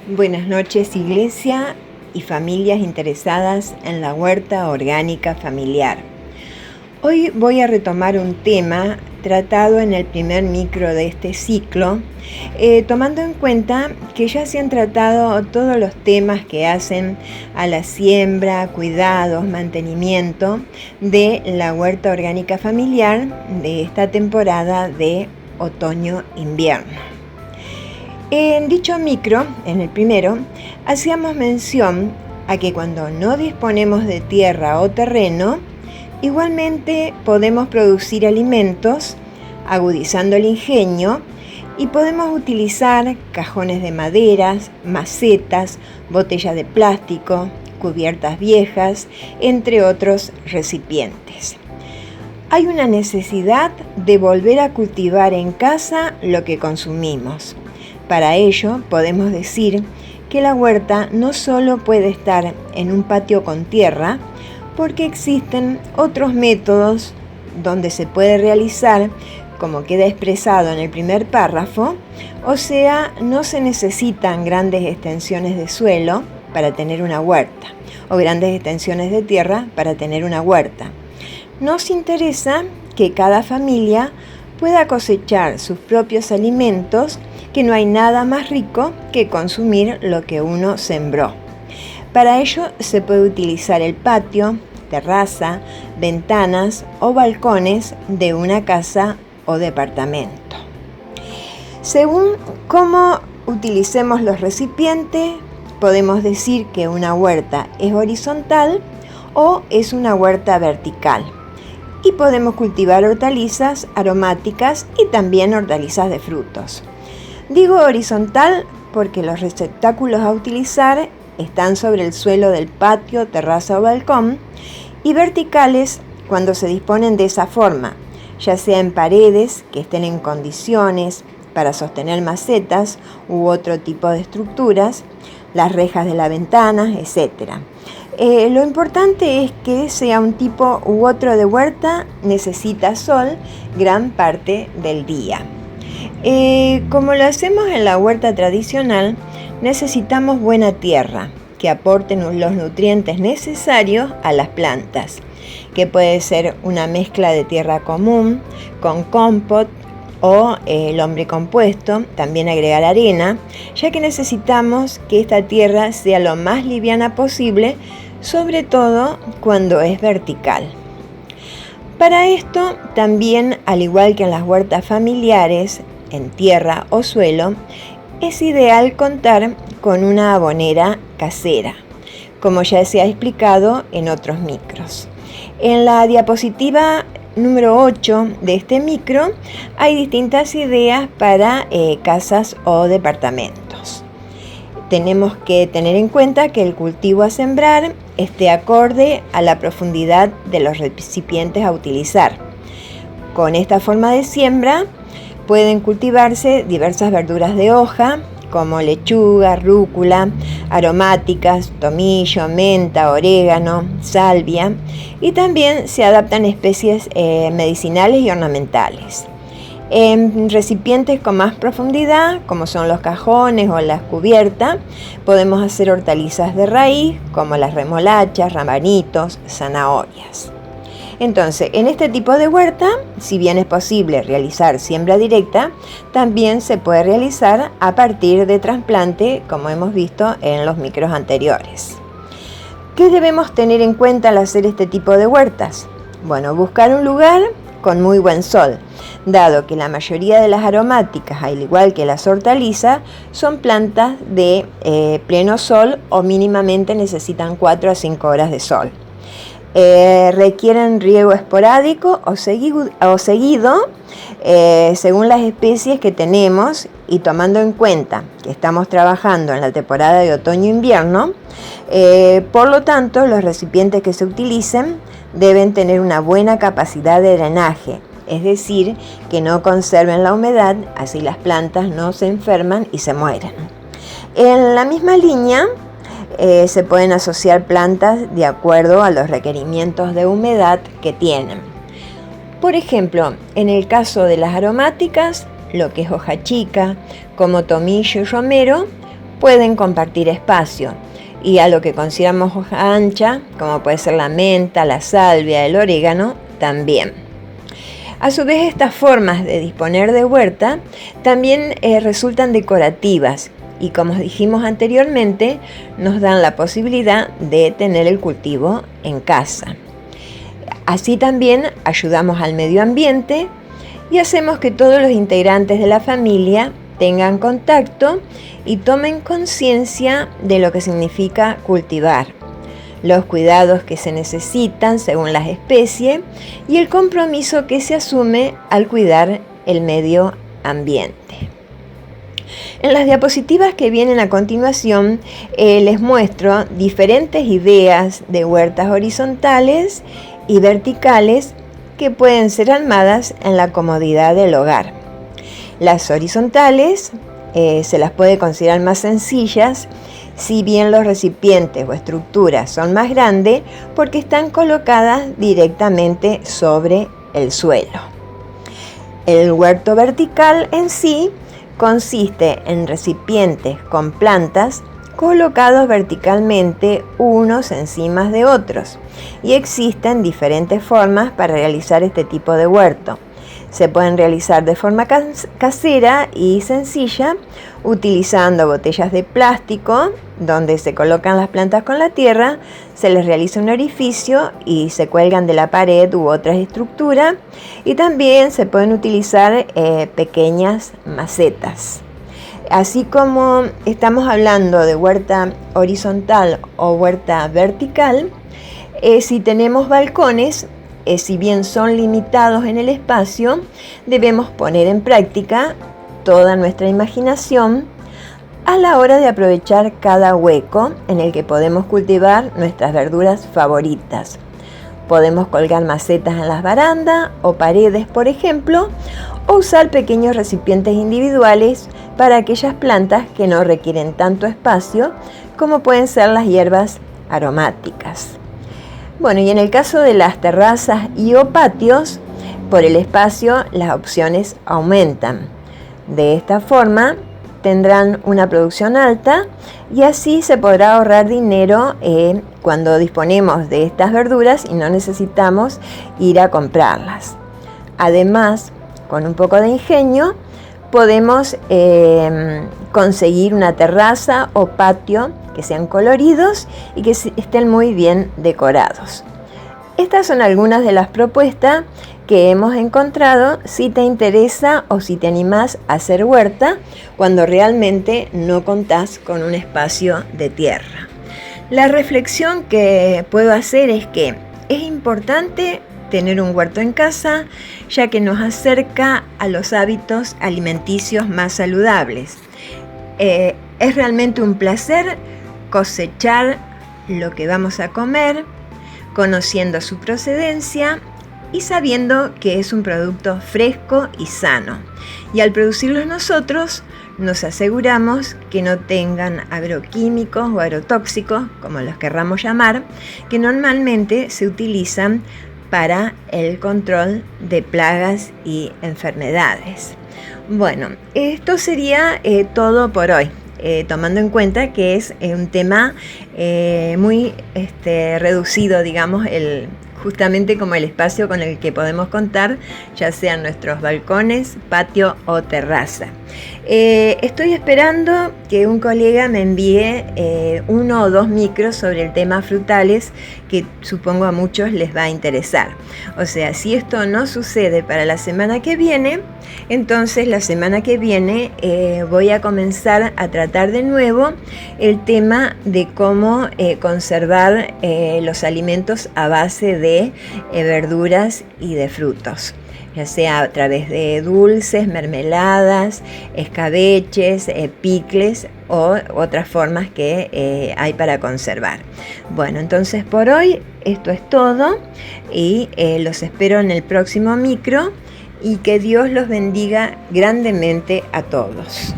Buenas noches, Iglesia y familias interesadas en la huerta orgánica familiar. Hoy voy a retomar un tema tratado en el primer micro de este ciclo, tomando en cuenta que ya se han tratado todos los temas que hacen a la siembra, cuidados, mantenimiento de la huerta orgánica familiar de esta temporada de otoño-invierno. En dicho micro, en el primero, hacíamos mención a que cuando no disponemos de tierra o terreno, igualmente podemos producir alimentos agudizando el ingenio y podemos utilizar cajones de maderas, macetas, botellas de plástico, cubiertas viejas, entre otros recipientes. Hay una necesidad de volver a cultivar en casa lo que consumimos. Para ello, podemos decir que la huerta no solo puede estar en un patio con tierra, porque existen otros métodos donde se puede realizar, como queda expresado en el primer párrafo, o sea, no se necesitan grandes extensiones de suelo para tener una huerta, o grandes extensiones de tierra para tener una huerta. Nos interesa que cada familia pueda cosechar sus propios alimentos, que no hay nada más rico que consumir lo que uno sembró. Para ello se puede utilizar el patio, terraza, ventanas o balcones de una casa o departamento. Según cómo utilicemos los recipientes, podemos decir que una huerta es horizontal o es una huerta vertical. Y podemos cultivar hortalizas aromáticas y también hortalizas de frutos. Digo horizontal porque los receptáculos a utilizar están sobre el suelo del patio, terraza o balcón, y verticales cuando se disponen de esa forma, ya sea en paredes que estén en condiciones para sostener macetas u otro tipo de estructuras, las rejas de la ventana, etc. Lo importante es que sea un tipo u otro de huerta, necesita sol gran parte del día. Como lo hacemos en la huerta tradicional, necesitamos buena tierra que aporte los nutrientes necesarios a las plantas, que puede ser una mezcla de tierra común con compost o lombricompuesto, también agregar arena, ya que necesitamos que esta tierra sea lo más liviana posible, sobre todo cuando es vertical. Para esto, también, al igual que en las huertas familiares, en tierra o suelo, es ideal contar con una abonera casera, como ya se ha explicado en otros micros. En la diapositiva número 8 de este micro hay distintas ideas para casas o departamentos. Tenemos que tener en cuenta que el cultivo a sembrar esté acorde a la profundidad de los recipientes a utilizar. Con esta forma de siembra pueden cultivarse diversas verduras de hoja, como lechuga, rúcula, aromáticas, tomillo, menta, orégano, salvia, y también se adaptan especies medicinales y ornamentales. En recipientes con más profundidad, como son los cajones o las cubiertas, podemos hacer hortalizas de raíz, como las remolachas, ramanitos, zanahorias. Entonces, en este tipo de huerta, si bien es posible realizar siembra directa, también se puede realizar a partir de trasplante, como hemos visto en los micros anteriores. ¿Qué debemos tener en cuenta al hacer este tipo de huertas? Bueno, buscar un lugar con muy buen sol, dado que la mayoría de las aromáticas, al igual que las hortalizas, son plantas de pleno sol o mínimamente necesitan 4 a 5 horas de sol. Requieren riego esporádico o seguido según las especies que tenemos, y tomando en cuenta que estamos trabajando en la temporada de otoño-invierno, por lo tanto los recipientes que se utilicen deben tener una buena capacidad de drenaje, es decir, que no conserven la humedad, así las plantas no se enferman y se mueren. En la misma línea, se pueden asociar plantas de acuerdo a los requerimientos de humedad que tienen. Por ejemplo, en el caso de las aromáticas, lo que es hoja chica, como tomillo y romero, pueden compartir espacio, y a lo que consideramos hoja ancha, como puede ser la menta, la salvia, el orégano, también. A su vez, estas formas de disponer de huerta también resultan decorativas y, como dijimos anteriormente, nos dan la posibilidad de tener el cultivo en casa. Así también ayudamos al medio ambiente y hacemos que todos los integrantes de la familia tengan contacto y tomen conciencia de lo que significa cultivar, los cuidados que se necesitan según las especies y el compromiso que se asume al cuidar el medio ambiente. En las diapositivas que vienen a continuación les muestro diferentes ideas de huertas horizontales y verticales que pueden ser armadas en la comodidad del hogar. Las horizontales se las puede considerar más sencillas, si bien los recipientes o estructuras son más grandes porque están colocadas directamente sobre el suelo. El huerto vertical en sí consiste en recipientes con plantas colocados verticalmente unos encima de otros, y existen diferentes formas para realizar este tipo de huerto. Se pueden realizar de forma casera y sencilla, utilizando botellas de plástico donde se colocan las plantas con la tierra, se les realiza un orificio y se cuelgan de la pared u otras estructuras, y también se pueden utilizar pequeñas macetas. Así como estamos hablando de huerta horizontal o huerta vertical, si tenemos balcones, si bien son limitados en el espacio, debemos poner en práctica toda nuestra imaginación a la hora de aprovechar cada hueco en el que podemos cultivar nuestras verduras favoritas. Podemos colgar macetas en las barandas o paredes, por ejemplo, o usar pequeños recipientes individuales para aquellas plantas que no requieren tanto espacio, como pueden ser las hierbas aromáticas. Bueno, y en el caso de las terrazas y o patios, por el espacio las opciones aumentan. De esta forma tendrán una producción alta y así se podrá ahorrar dinero cuando disponemos de estas verduras y no necesitamos ir a comprarlas. Además, con un poco de ingenio, podemos conseguir una terraza o patio que sean coloridos y que estén muy bien decorados. Estas son algunas de las propuestas que hemos encontrado si te interesa o si te animás a hacer huerta cuando realmente no contás con un espacio de tierra. La reflexión que puedo hacer es que es importante tener un huerto en casa, ya que nos acerca a los hábitos alimenticios más saludables. Es realmente un placer cosechar lo que vamos a comer, conociendo su procedencia y sabiendo que es un producto fresco y sano. Y al producirlos nosotros, nos aseguramos que no tengan agroquímicos o agrotóxicos, como los querramos llamar, que normalmente se utilizan para el control de plagas y enfermedades. Bueno, esto sería todo por hoy, tomando en cuenta que es un tema muy reducido, digamos, justamente como el espacio con el que podemos contar, ya sean nuestros balcones, patio o terraza. Estoy esperando que un colega me envíe 1 o 2 micros sobre el tema frutales, que supongo a muchos les va a interesar. O sea, si esto no sucede para la semana que viene, entonces la semana que viene voy a comenzar a tratar de nuevo el tema de cómo conservar los alimentos a base de verduras y de frutos, ya sea a través de dulces, mermeladas, escabeches, picles o otras formas que hay para conservar. Bueno, entonces por hoy esto es todo y los espero en el próximo micro, y que Dios los bendiga grandemente a todos.